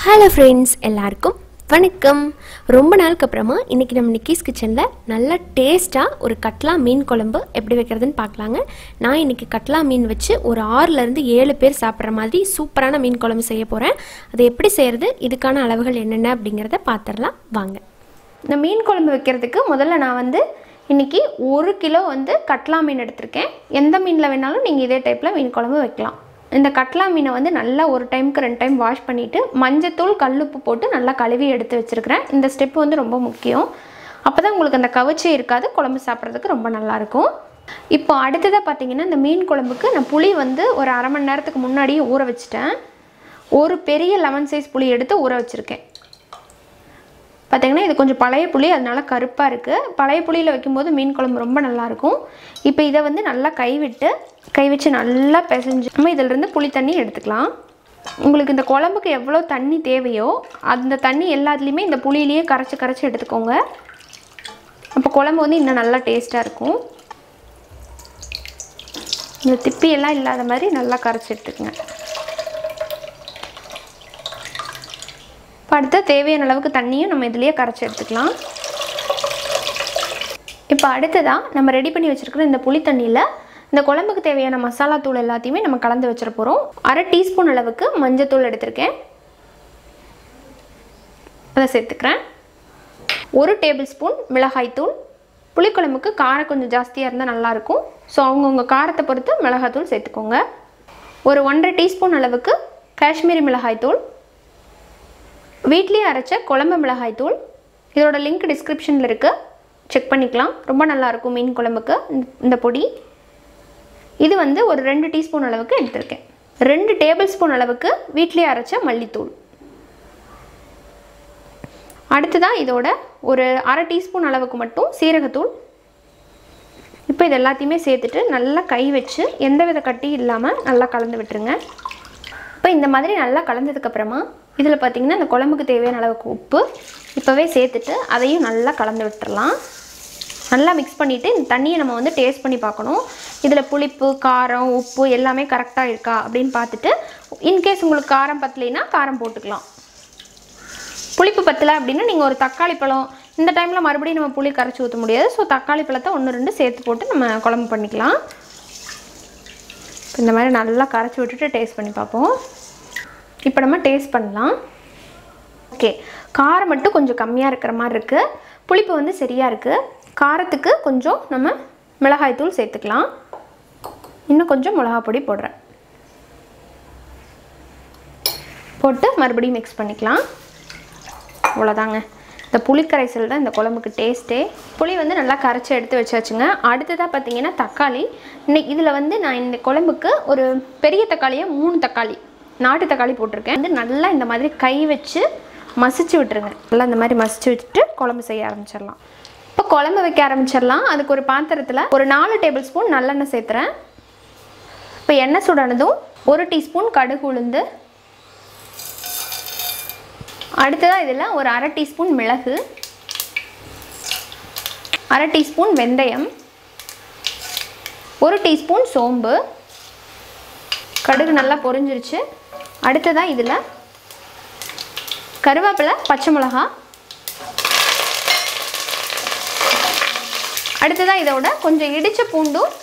Hello friends, எல்லாருக்கும் வணக்கம். ரொம்ப நாளுக்கு அப்புறமா இன்றைக்கி நம்ம நிக்கிஸ் கிச்சனில் நல்லா டேஸ்ட்டாக ஒரு கட்லா மீன் குழம்பு எப்படி வைக்கிறதுன்னு பார்க்கலாங்க. நான் இன்றைக்கி கட்லா மீன் வச்சு ஒரு 6லேருந்து 7 பேர் சாப்பிட்ற மாதிரி சூப்பரான மீன் குழம்பு செய்ய போகிறேன். அது எப்படி செய்கிறது, இதுக்கான அளவுகள் என்னென்ன அப்படிங்கிறத பார்த்துடலாம் வாங்க. இந்த மீன் குழம்பு வைக்கிறதுக்கு முதல்ல நான் இன்றைக்கி 1 கிலோ கட்லா மீன் எடுத்திருக்கேன். எந்த மீனில் வேணாலும் நீங்கள் இதே டைப்பில் மீன் குழம்பு வைக்கலாம். இந்த கட்லா மீனை நல்லா ஒரு டைமுக்கு 2 டைம் வாஷ் பண்ணிவிட்டு மஞ்சத்தூள் கல்லுப்பு போட்டு நல்லா கழுவி எடுத்து வச்சுருக்கிறேன். இந்த ஸ்டெப் ரொம்ப முக்கியம். அப்போ தான் உங்களுக்கு அந்த கவிச்சே இருக்காது, குழம்பு சாப்பிட்றதுக்கு ரொம்ப நல்லாயிருக்கும். இப்போ அடுத்ததாக பார்த்தீங்கன்னா, இந்த மீன் குழம்புக்கு நான் புளி ஒரு அரை மணி நேரத்துக்கு முன்னாடியே ஊற வச்சுட்டேன். ஒரு பெரிய லெமன் சைஸ் புளி எடுத்து ஊற வச்சுருக்கேன். பார்த்திங்கன்னா இது கொஞ்சம் பழைய புளி, அதனால கருப்பாக இருக்குது. பழைய புளியில் வைக்கும்போது மீன் குழம்பு ரொம்ப நல்லாயிருக்கும். இப்போ இதை நல்லா கை வச்சு நல்லா பிசைஞ்சு நம்ம இதிலிருந்து புளி தண்ணி எடுத்துக்கலாம். உங்களுக்கு இந்த குழம்புக்கு எவ்வளோ தண்ணி தேவையோ அந்த தண்ணி எல்லாத்துலேயுமே இந்த புளியிலேயே கரைச்சி எடுத்துக்கோங்க. அப்போ குழம்பு இன்னும் நல்லா டேஸ்ட்டாக இருக்கும். இந்த திப்பியெல்லாம் இல்லாத மாதிரி நல்லா கரைச்சி எடுத்துக்கோங்க. இப்போ அடுத்து தேவையான அளவுக்கு தண்ணியும் நம்ம இதிலேயே கரைச்சி எடுத்துக்கலாம். இப்போ அடுத்ததாக நம்ம ரெடி பண்ணி வச்சுருக்கிற இந்த புளி தண்ணியில் இந்த குழம்புக்கு தேவையான மசாலா தூள் எல்லாத்தையுமே நம்ம கலந்து வச்சிட போகிறோம். 1/2 டீஸ்பூன் அளவுக்கு மஞ்சத்தூள் எடுத்திருக்கேன், அதை சேர்த்துக்கிறேன். 1 டேபிள் ஸ்பூன் மிளகாய்த்தூள். புளிக்குழம்புக்கு காரம் கொஞ்சம் ஜாஸ்தியாக இருந்தால் நல்லாயிருக்கும். ஸோ அவங்கவுங்க காரத்தை பொறுத்து மிளகாய்த்தூள் சேர்த்துக்கோங்க. ஒரு 1/2 டீஸ்பூன் அளவுக்கு காஷ்மீரி மிளகாய்த்தூள். வீட்லேயே அரைச்ச குழம்பு மிளகாய்த்தூள். இதோட லிங்க் டிஸ்கிரிப்ஷனில் இருக்குது, செக் பண்ணிக்கலாம். ரொம்ப நல்லாயிருக்கும் மீன் குழம்புக்கு இந்த பொடி. இது ஒரு 2 டீஸ்பூன் அளவுக்கு எடுத்திருக்கேன். 2 டேபிள் ஸ்பூன் அளவுக்கு வீட்லேயே அரைச்ச மல்லித்தூள். அடுத்ததாக இதோட ஒரு 1/2 டீஸ்பூன் அளவுக்கு மட்டும் சீரகத்தூள். இப்போ இது எல்லாத்தையுமே சேர்த்துட்டு நல்லா கை வச்சு எந்தவித கட்டி இல்லாமல் நல்லா கலந்து விட்டுருங்க. இப்போ இந்த மாதிரி நல்லா கலந்ததுக்கப்புறமா இதில் பார்த்திங்கன்னா இந்த குழம்புக்கு தேவையான அளவுக்கு உப்பு இப்போவே சேர்த்துட்டு அதையும் நல்லா கலந்து விட்டுறலாம். நல்லா மிக்ஸ் பண்ணிவிட்டு இந்த தண்ணியை நம்ம டேஸ்ட் பண்ணி பார்க்கணும். இதில் புளிப்பு, காரம், உப்பு எல்லாமே கரெக்டாக இருக்கா அப்படின்னு பார்த்துட்டு, இன்கேஸ் உங்களுக்கு காரம் பத்தலைன்னா காரம் போட்டுக்கலாம். புளிப்பு பத்தலை அப்படின்னா நீங்கள் ஒரு தக்காளி பழம், இந்த டைமில் மறுபடியும் நம்ம புளி கரைச்சி ஊற்ற முடியாது. ஸோ தக்காளி பழத்தை 1-2 சேர்த்து போட்டு நம்ம குழம்பு பண்ணிக்கலாம். இந்த மாதிரி நல்லா கரைச்சி விட்டுட்டு டேஸ்ட் பண்ணி பார்ப்போம். இப்போ நம்ம டேஸ்ட் பண்ணலாம். ஓகே, காரம் மட்டும் கொஞ்சம் கம்மியாக இருக்கிற மாதிரி இருக்குது. புளிப்பு சரியாக இருக்குது. காரத்துக்கு கொஞ்சம் நம்ம மிளகாய்த்தூள் சேர்த்துக்கலாம். இன்னும் கொஞ்சம் மிளகா பொடி போடுறேன். போட்டு மறுபடியும் மிக்ஸ் பண்ணிக்கலாம். அவ்வளோதாங்க. இந்த புளிக்கரைசல் தான் இந்த குழம்புக்கு டேஸ்ட்டே. புளி நல்லா கரைச்சி எடுத்து வச்சாச்சுங்க. அடுத்ததாக பார்த்தீங்கன்னா தக்காளி. இன்னைக்கு இதில் நான் இந்த குழம்புக்கு ஒரு பெரிய தக்காளியாக 3 தக்காளி, நாட்டு தக்காளி போட்டிருக்கேன். நல்லா இந்த மாதிரி கை வச்சு மசிச்சு விட்டுருங்க. நல்லா இந்த மாதிரி மசிச்சு வச்சுட்டு குழம்பு செய்ய ஆரம்பிச்சிடலாம். இப்போ குழம்பு வைக்க ஆரம்பிச்சிடலாம். அதுக்கு ஒரு பாத்திரத்தில் ஒரு 4 டேபிள் ஸ்பூன் நல்லெண்ணெய் சேர்த்துறேன். இப்போ எண்ணெய் சுடானதும் 1 டீஸ்பூன் கடுகு உளுந்து. அடுத்ததாக இதில் ஒரு 1/2 டீஸ்பூன் மிளகு, 1/2 டீஸ்பூன் வெந்தயம், 1 டீஸ்பூன் சோம்பு. கடுகு நல்லா பொரிஞ்சிருச்சு. அடுத்ததாக இதில் கருவேப்பிலை, பச்சை மிளகா. அடுத்ததாக இதோட கொஞ்சம் இடித்த பூண்டும்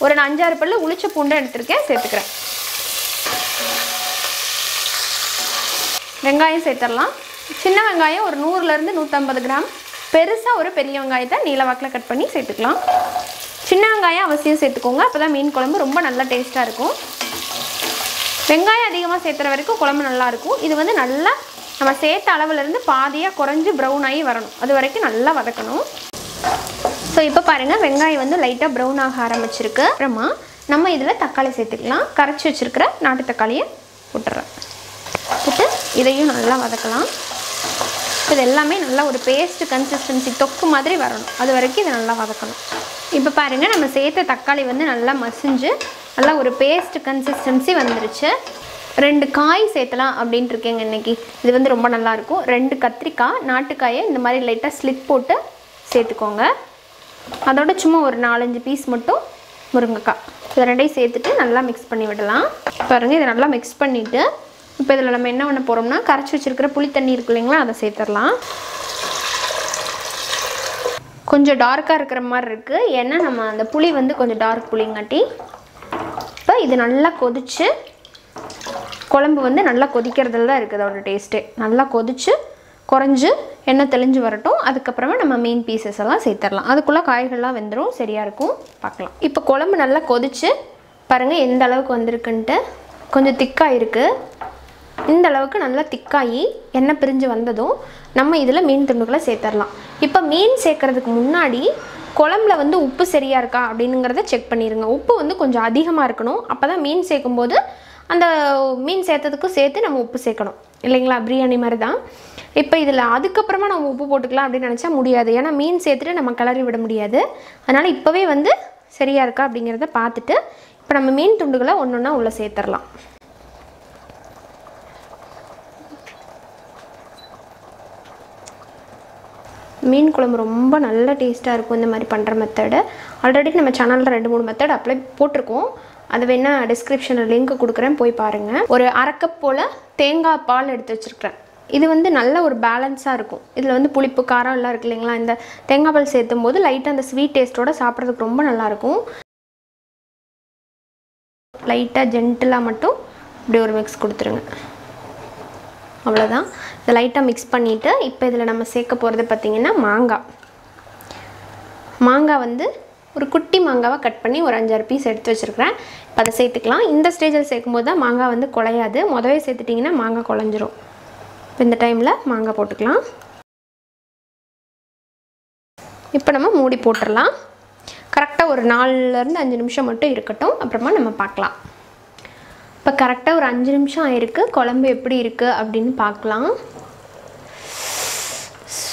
ஒரு 5-6 பல்லு உளிச்ச பூண்டும் எடுத்துருக்கேன், சேர்த்துக்கிறேன். வெங்காயம் சேர்த்துடலாம். சின்ன வெங்காயம் ஒரு 100-150 கிராம். பெருசாக ஒரு பெரிய வெங்காயத்தை நீளவாக்கில் கட் பண்ணி சேர்த்துக்கலாம். சின்ன வெங்காயம் அவசியம் சேர்த்துக்கோங்க, அப்போ தான் மீன் குழம்பு ரொம்ப நல்லா டேஸ்ட்டாக இருக்கும். வெங்காயம் அதிகமாக சேர்த்துற வரைக்கும் குழம்பு நல்லாயிருக்கும். இது நல்லா நம்ம சேர்த்த அளவுலேருந்து பாதியாக குறைஞ்சி ப்ரௌன் ஆகி வரணும், அது வரைக்கும் நல்லா வதக்கணும். ஸோ இப்போ பாருங்கள், வெங்காயம் லைட்டாக ப்ரௌன் ஆக ஆரம்பிச்சிருக்கு. அப்புறமா நம்ம இதில் தக்காளி சேர்த்துக்கலாம். கரைச்சி வச்சுருக்கிற நாட்டு தக்காளியை போட்டுறேன். போட்டு இதையும் நல்லா வதக்கலாம். இது எல்லாமே நல்லா ஒரு பேஸ்ட் கன்சிஸ்டன்சி, தொக்கு மாதிரி வரணும், அது வரைக்கும் இதை நல்லா வதக்கணும். இப்போ பாருங்கள், நம்ம சேர்த்த தக்காளி நல்லா மசிஞ்சு நல்லா ஒரு பேஸ்ட் கன்சிஸ்டன்சி வந்துருச்சு. 2 காய் சேர்த்தலாம் அப்படின்ட்டு இருக்கேங்க இன்றைக்கி. இது ரொம்ப நல்லாயிருக்கும். 2 கத்திரிக்காய், நாட்டுக்காயை இந்த மாதிரி லைட்டாக ஸ்லிட் போட்டு சேர்த்துக்கோங்க. அதோட சும்மா ஒரு 4-5 பீஸ் மட்டும் முருங்கைக்காய். இது 2ஐயும் சேர்த்துட்டு நல்லா மிக்ஸ் பண்ணி விடலாம். பாருங்கள், இதை நல்லா மிக்ஸ் பண்ணிவிட்டு இப்போ இதில் நம்ம என்ன பண்ண போகிறோம்னா கரைச்சி வச்சுருக்கிற புளி தண்ணி இருக்கு இல்லைங்களா, அதை சேர்த்துடலாம். கொஞ்சம் டார்க்காக இருக்கிற மாதிரி இருக்குது, ஏன்னா நம்ம அந்த புளி வந்து கொஞ்சம் டார்க் புளிங்காட்டி. இப்போ இது நல்லா கொதிச்சு, குழம்பு வந்து நல்லா கொதிக்கிறதுல தான் இருக்குது அதோட டேஸ்ட்டே. நல்லா கொதிச்சு குறைஞ்சி எண்ணெய் தெளிஞ்சு வரட்டும். அதுக்கப்புறமா நம்ம மீன் பீசஸ் எல்லாம் சேர்த்துடலாம். அதுக்குள்ளே காய்கள்லாம் வெந்துடும், சரியாக இருக்கும். பார்க்கலாம். இப்போ குழம்பு நல்லா கொதிச்சு பாருங்கள் எந்த அளவுக்கு வந்திருக்குன்ட்டு. கொஞ்சம் திக்காக இருக்குது. இந்த அளவுக்கு நல்லா திக்காகி எண்ணெய் பிரிஞ்சு வந்ததும் நம்ம இதில் மீன் துண்டுகளை சேர்த்துடலாம். இப்போ மீன் சேர்க்கறதுக்கு முன்னாடி குழம்புல வந்து உப்பு சரியாக இருக்கா அப்படிங்கிறத செக் பண்ணிடுங்க. உப்பு வந்து கொஞ்சம் அதிகமாக இருக்கணும். அப்போ தான் மீன் சேர்க்கும்போது அந்த மீன் சேர்த்ததுக்கும் சேர்த்து நம்ம உப்பு சேர்க்கணும் இல்லைங்களா, பிரியாணி மாதிரி தான். இப்போ இதில் அதுக்கப்புறமா நம்ம உப்பு போட்டுக்கலாம் அப்படின்னு நினச்சா முடியாது, ஏன்னா மீன் சேர்த்துட்டு நம்ம கிளறி விட முடியாது. அதனால் இப்போவே வந்து சரியாக இருக்கா அப்படிங்கிறத பார்த்துட்டு இப்போ நம்ம மீன் துண்டுகளை ஒன்று ஒன்றா உள்ளே சேர்த்துடலாம். மீன் குழம்பு ரொம்ப நல்ல டேஸ்ட்டாக இருக்கும் இந்த மாதிரி பண்ணுற மெத்தடு. ஆல்ரெடி நம்ம சேனலில் 2-3 மெத்தட் அப்ளை போட்டிருக்கோம். அது வேணால் டிஸ்கிரிப்ஷனில் லிங்க் கொடுக்குறேன், போய் பாருங்கள். ஒரு அரை கப் போல் தேங்காய் பால் எடுத்து வச்சுருக்கிறேன். இது வந்து நல்ல ஒரு பேலன்ஸாக இருக்கும். இதில் வந்து புளிப்பு காரம் எல்லாம் இருக்குது இல்லைங்களா, இந்த தேங்காய் பால் சேர்த்தும் போது லைட்டாக அந்த ஸ்வீட் டேஸ்ட்டோடு சாப்பிட்றதுக்கு ரொம்ப நல்லாயிருக்கும். லைட்டாக ஜென்டிலாக மட்டும் இப்படி ஒரு மிக்ஸ் கொடுத்துருங்க, அவ்வளோதான். இதை லைட்டாக மிக்ஸ் பண்ணிவிட்டு இப்போ இதில் நம்ம சேர்க்க போகிறது பார்த்திங்கன்னா மாங்காய் வந்து ஒரு குட்டி மாங்காவை கட் பண்ணி ஒரு 5-6 பீஸ் எடுத்து வச்சுருக்கிறேன். இப்போ அதை சேர்த்துக்கலாம். இந்த ஸ்டேஜில் சேர்க்கும்போது தான் மாங்காய் வந்து குழையாது. முதவே சேர்த்துட்டிங்கன்னா மாங்காய் குழஞ்சிரும். இப்போ இந்த டைமில் மாங்காய் போட்டுக்கலாம். இப்போ நம்ம மூடி போட்டுடலாம். கரெக்டாக ஒரு 4-5 நிமிஷம் மட்டும் இருக்கட்டும், அப்புறமா நம்ம பார்க்கலாம். இப்போ கரெக்டாக ஒரு 5 நிமிஷம் ஆயிருக்கு. குழம்பு எப்படி இருக்குது அப்படின்னு பார்க்கலாம்.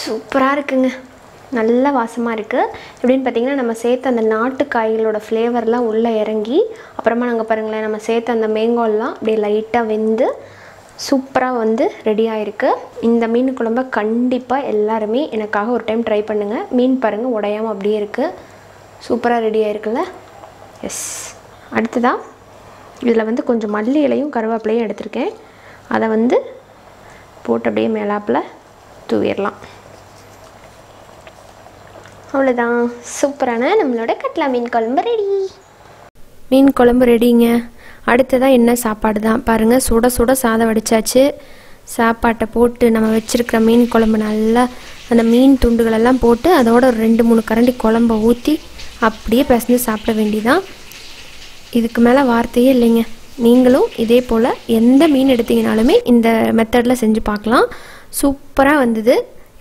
சூப்பராக இருக்குங்க, நல்ல வாசமாக இருக்குது. எப்படின்னு பார்த்திங்கன்னா நம்ம சேர்த்த அந்த நாட்டு காய்களோட ஃப்ளேவர்லாம் உள்ளே இறங்கி, அப்புறமா நாங்கள் பாருங்களேன் நம்ம சேர்த்த அந்த மேங்கோல்லாம் அப்படியே லைட்டாக வெந்து சூப்பராக வந்து ரெடி ஆகிருக்கு. இந்த மீன் குழம்பை கண்டிப்பாக எல்லாருமே எனக்காக ஒரு டைம் ட்ரை பண்ணுங்கள். மீன் பாருங்கள் உடையாமல் அப்படியே இருக்குது, சூப்பராக ரெடி ஆகிருக்குல்ல. எஸ், அடுத்ததாக இதில் வந்து கொஞ்சம் மல்லி இலையும் கருவேப்பிலையும் எடுத்திருக்கேன். அதை வந்து போட்டு அப்படியே மேலாப்பில் தூவிடலாம். அவ்வளோதான், சூப்பரான நம்மளோட கட்லா மீன் குழம்பு ரெடி. மீன் குழம்பு ரெடிங்க. அடுத்ததான் என்ன சாப்பாடு தான் பாருங்கள். சுட சுட சாதம் வடித்தாச்சு. சாப்பாட்டை போட்டு நம்ம வச்சுருக்கிற மீன் குழம்பு நல்லா அந்த மீன் துண்டுகளெல்லாம் போட்டு அதோட ஒரு 2-3 கரண்டி குழம்பை ஊற்றி அப்படியே பிசைஞ்சு சாப்பிட வேண்டியதான். இதுக்கு மேலே வார்த்தையே இல்லைங்க. நீங்களும் இதே போல் எந்த மீன் எடுத்தீங்கனாலுமே இந்த மெத்தடில் செஞ்சு பார்க்கலாம். சூப்பராக வந்தது.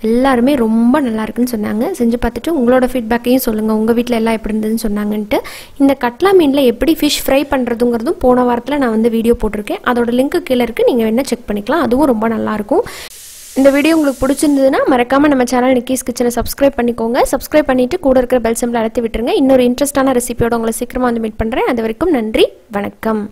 எல்லாருமே ரொம்ப நல்லா இருக்குன்னு சொன்னாங்க. செஞ்சு பார்த்துட்டு உங்களோட ஃபீட்பேக்கையும் சொல்லுங்கள், உங்கள் வீட்டில் எல்லாம் எப்படி இருந்ததுன்னு சொன்னாங்கன்ட்டு. இந்த கட்லா மீனில் எப்படி ஃபிஷ் ஃப்ரை பண்ணுறதுங்கிறதும் போன வாரத்தில் நான் வந்து வீடியோ போட்டிருக்கேன். அதோட லிங்க் கீழே இருக்குது, நீங்கள் வேணால் செக் பண்ணிக்கலாம். அதுவும் ரொம்ப நல்லாயிருக்கும். இந்த வீடியோ உங்களுக்கு பிடிச்சிருந்ததுன்னா மறக்காமல் நம்ம சேனல் நிக்கிஸ் கிச்சனை சப்ஸ்கிரைப் பண்ணிக்கோங்க. சப்ஸ்கிரைப் பண்ணிவிட்டு கூட இருக்கிற பெல் சிம்பிள் அழுத்தி விட்டுருங்க. இன்னொரு இன்ட்ரெஸ்டான ரெசிபியோட உங்களை சீக்கிரமாக வந்து மீட் பண்ணுறேன். அது வரைக்கும் நன்றி, வணக்கம்.